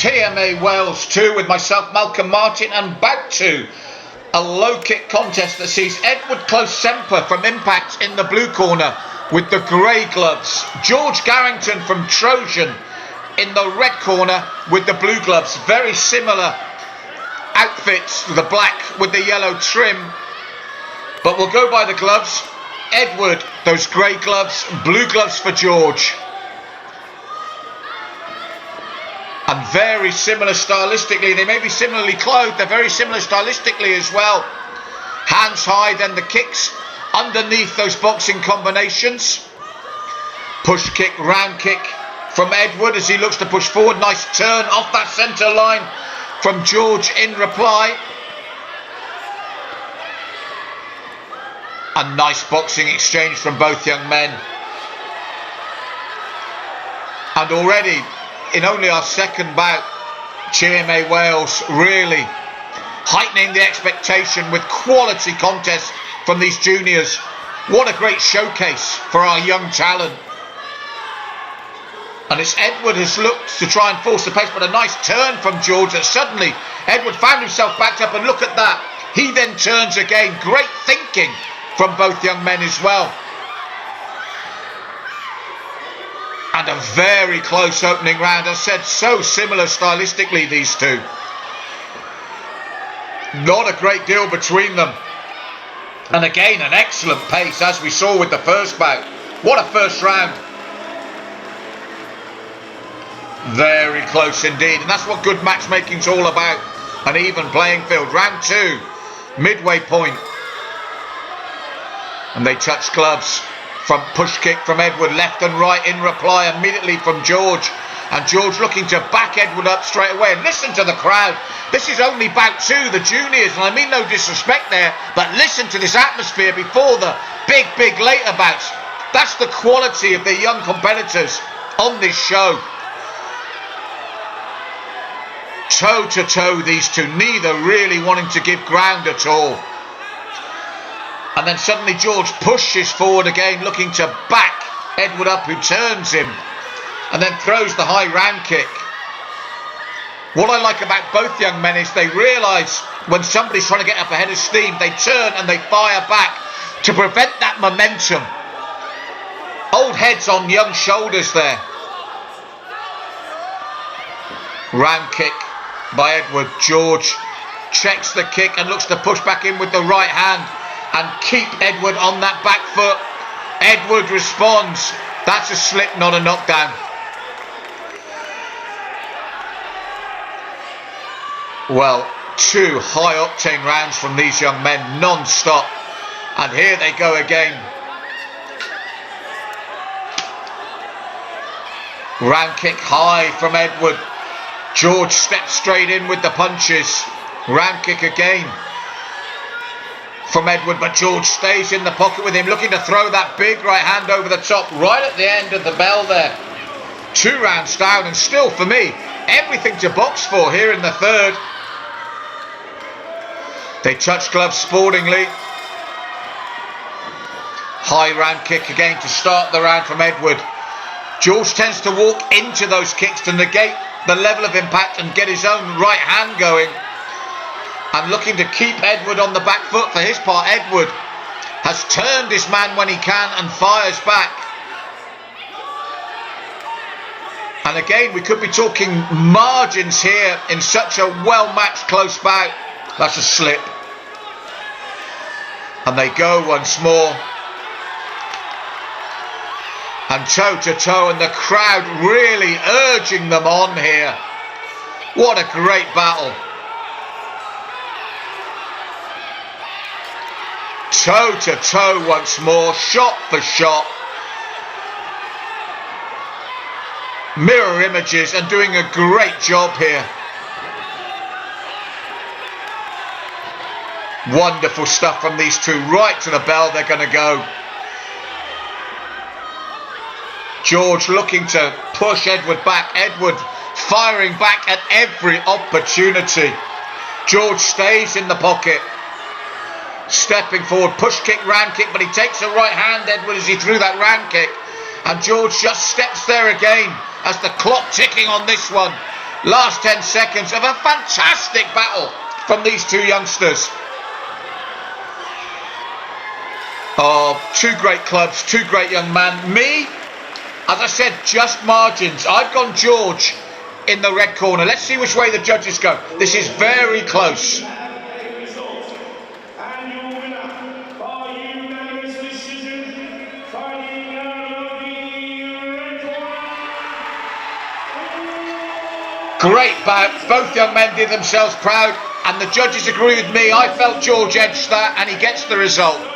TMA Wales 2 with myself, Malcolm Martin, and back to a low kick contest that sees Edward Close Semper from Impact in the blue corner with the grey gloves, George Garrington from Trojan in the red corner with the blue gloves. Very similar outfits, the black with the yellow trim, but we'll go by the gloves. Edward, those grey gloves, blue gloves for George. And very similar stylistically. They may be similarly clothed, they're very similar stylistically as well. Hands high, then the kicks underneath those boxing combinations. Push kick, round kick from Edward as he looks to push forward. Nice turn off that centre line from George in reply. A nice boxing exchange from both young men. And already, in only our second bout, TMA Wales really heightening the expectation with quality contests from these juniors. What a great showcase for our young talent. And it's Edward has looked to try and force the pace, but a nice turn from George that suddenly Edward found himself backed up, and look at that. He then turns again. Great thinking from both young men as well. And a very close opening round. As I said, so similar stylistically, these two. Not a great deal between them. And again, an excellent pace, as we saw with the first bout. What a first round. Very close indeed. And that's what good matchmaking's all about. An even playing field. Round two, midway point. And they touch gloves. From push kick from Edward, left and right in reply immediately from George. And George looking to back Edward up straight away. And listen to the crowd. This is only bout two, the juniors. And I mean no disrespect there, but listen to this atmosphere before the big later bouts. That's the quality of the young competitors on this show. Toe to toe, these two, neither really wanting to give ground at all. And then suddenly George pushes forward again, looking to back Edward up, who turns him and then throws the high round kick. What I like about both young men is they realise when somebody's trying to get up ahead of steam, they turn and they fire back to prevent that momentum. Old heads on young shoulders there. Round kick by Edward. George checks the kick and looks to push back in with the right hand and keep Edward on that back foot. Edward responds. That's a slip, not a knockdown. Well, two high octane rounds from these young men, non-stop. And here they go again. Round kick high from Edward. George steps straight in with the punches. Round kick again from Edward, but George stays in the pocket with him, looking to throw that big right hand over the top, right at the end of the bell there. 2 rounds down, and still for me, everything to box for here in the third. They touch gloves sportingly. High round kick again to start the round from Edward. George tends to walk into those kicks to negate the level of impact and get his own right hand going. And looking to keep Edward on the back foot. For his part, Edward has turned his man when he can and fires back. And again, we could be talking margins here in such a well-matched close bout. That's a slip. And they go once more. And toe to toe, and the crowd really urging them on here. What a great battle. Toe to toe once more, shot for shot. Mirror images, and doing a great job here. Wonderful stuff from these two. Right to the bell they're going to go. George looking to push Edward back. Edward firing back at every opportunity. George stays in the pocket. Stepping forward, push kick, round kick, but he takes a right hand, Edward, as he threw that round kick. And George just steps there again as the clock ticking on this one. Last 10 seconds of a fantastic battle from these two youngsters. Oh, two great clubs, two great young men. Me, as I said, just margins. I've gone George in the red corner. Let's see which way the judges go. This is very close. Great bout. Both young men did themselves proud, and the judges agree with me. I felt George edged that, and he gets the result.